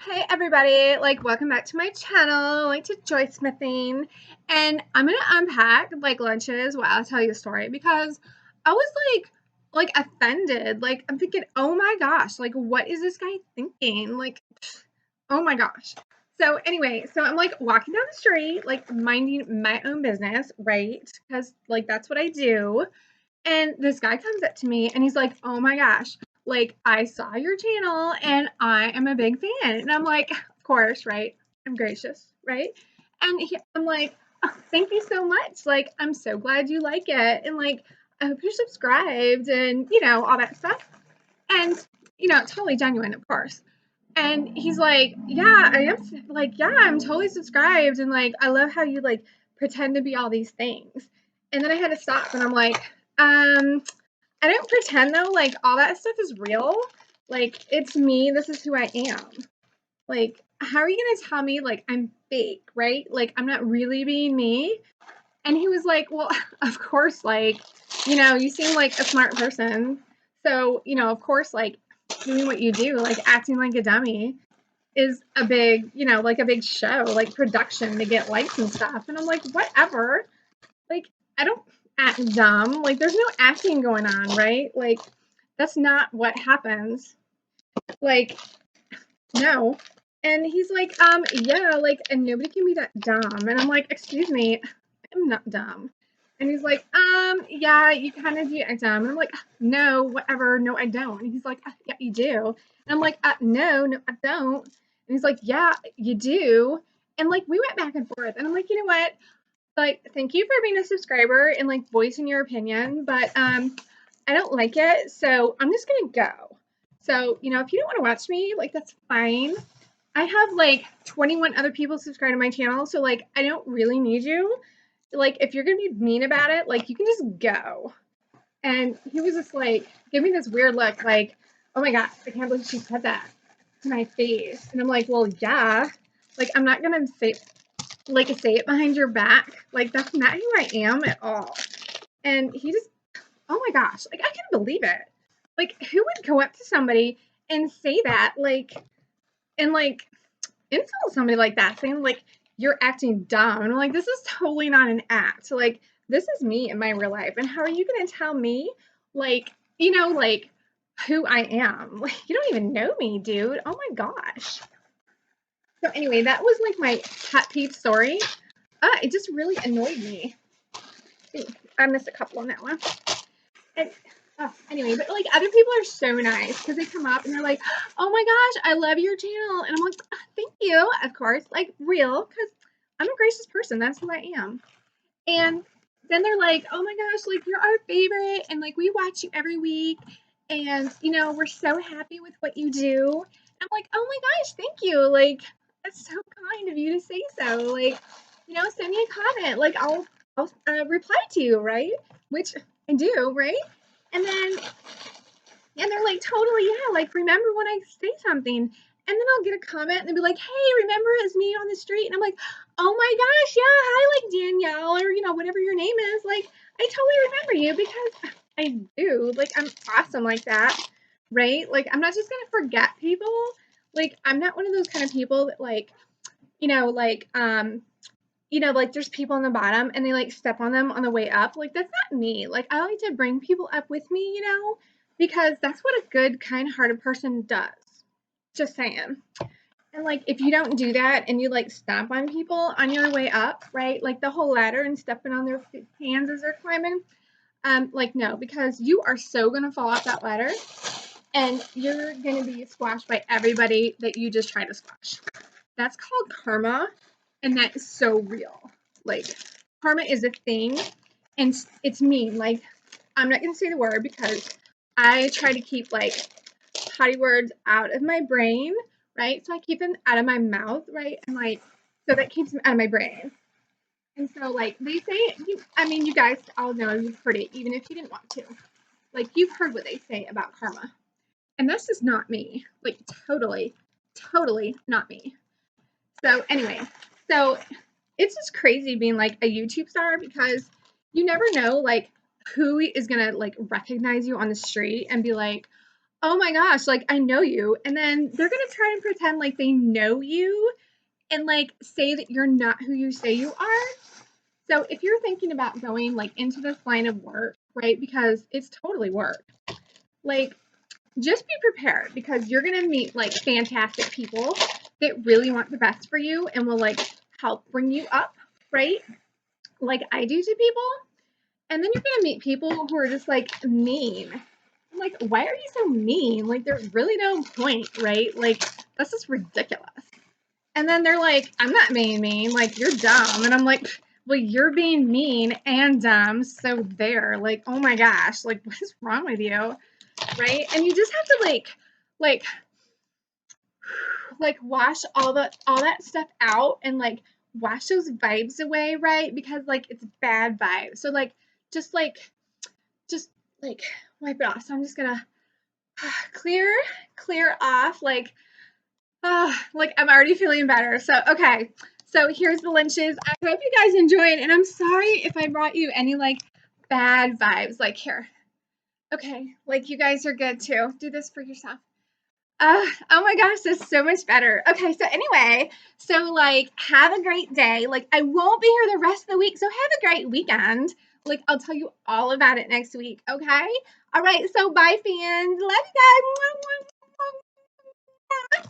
Hey everybody, welcome back to my channel, to Joysmithing, and I'm gonna unpack lunches while I tell you a story because I was offended. I'm thinking, oh my gosh, what is this guy thinking? Oh my gosh. So anyway, I'm walking down the street, minding my own business, right? Because that's what I do. And this guy comes up to me and he's like, oh my gosh, I saw your channel and I am a big fan. And I'm like, of course, right? I'm gracious, right? And I'm like, oh, thank you so much. I'm so glad you like it. And I hope you're subscribed and, all that stuff. And, totally genuine, of course. And he's like, yeah, I am yeah, I'm totally subscribed. And I love how you pretend to be all these things. And then I had to stop and I'm like, I don't pretend though, all that stuff is real. It's me, this is who I am. How are you gonna tell me I'm fake, right? I'm not really being me. And he was like, well, of course, you seem like a smart person. So, of course, doing what you do, acting like a dummy is a big, a big show, production to get likes and stuff. And I'm like, whatever. I don't act dumb. There's no acting going on, right? That's not what happens. No. And he's like, yeah, and nobody can be that dumb. And I'm like, excuse me, I'm not dumb. And he's like, yeah, you kind of do act dumb. And I'm like, no, whatever, no, I don't. And he's like, yeah, you do. And I'm like, no, I don't. And he's like, yeah, you do. And we went back and forth. And I'm like, you know what? Thank you for being a subscriber and voicing your opinion, but I don't like it, so I'm just gonna go. So, if you don't want to watch me, that's fine. I have 21 other people subscribe to my channel, so I don't really need you. If you're gonna be mean about it, you can just go. And he was just give me this weird look, oh my god, I can't believe she said that to my face. And I'm like, well, yeah, I'm not gonna say it behind your back. That's not who I am at all. And he just, oh my gosh, I can't believe it. Who would go up to somebody and say that, and insult somebody like that, saying you're acting dumb. And I'm like, this is totally not an act. This is me in my real life. And how are you gonna tell me, who I am? You don't even know me, dude. Oh my gosh. So anyway, that was my pet peeve story. It just really annoyed me. Ooh, I missed a couple on that one. And anyway, but other people are so nice because they come up and they're like, oh my gosh, I love your channel. And I'm like, thank you, of course, real, because I'm a gracious person. That's who I am. And then they're like, oh my gosh, you're our favorite. And we watch you every week. And, we're so happy with what you do. And I'm like, oh my gosh, thank you. That's so kind of you to say so. Send me a comment. I'll reply to you, right? Which I do, right? And then, and they're like, totally, yeah, remember when I say something. And then I'll get a comment and they'll be like, hey, remember it's me on the street? And I'm like, oh my gosh, yeah, hi, Danielle, or, whatever your name is. I totally remember you because I do. I'm awesome like that, right? I'm not just going to forget people. I'm not one of those kind of people that, there's people on the bottom and they step on them on the way up. That's not me. I like to bring people up with me, because that's what a good, kind-hearted person does. Just saying. And if you don't do that and you stomp on people on your way up, right? The whole ladder and stepping on their hands as they're climbing. No, because you are so gonna fall off that ladder and you're gonna be squashed by everybody that you just tried to squash. That's called karma. And that is so real. Karma is a thing, and it's mean. I'm not going to say the word because I try to keep, potty words out of my brain, right? So I keep them out of my mouth, right? And, so that keeps them out of my brain. And so, they say, you guys all know you've heard it, even if you didn't want to. You've heard what they say about karma. And that's just not me. Totally, totally not me. So, anyway. So it's just crazy being a YouTube star because you never know who is gonna recognize you on the street and be like, oh my gosh, like I know you. And then they're gonna try and pretend like they know you and like say that you're not who you say you are. So if you're thinking about going like into this line of work, right? Because it's totally work. Like just be prepared because you're going to meet like fantastic people that really want the best for you and will like help bring you up, right? Like I do to people. And then you're going to meet people who are just like mean. I'm like, why are you so mean? Like there's really no point, right? Like that's just ridiculous. And then they're like, I'm not being mean, like you're dumb. And I'm like, well, you're being mean and dumb, so there. Like, oh my gosh, like what is wrong with you? Right? And you just have to like wash all that stuff out and like wash those vibes away, right? Because like it's bad vibes. So like just like just like wipe it off. So I'm just gonna clear off like I'm already feeling better. So okay. So here's the lunches. I hope you guys enjoyed, and I'm sorry if I brought you any like bad vibes. Like here. Okay, like you guys are good too. Do this for yourself. Oh my gosh, that's so much better. Okay, so anyway, so like have a great day. Like I won't be here the rest of the week, so have a great weekend. Like I'll tell you all about it next week, okay? All right, so bye fans. Love you guys.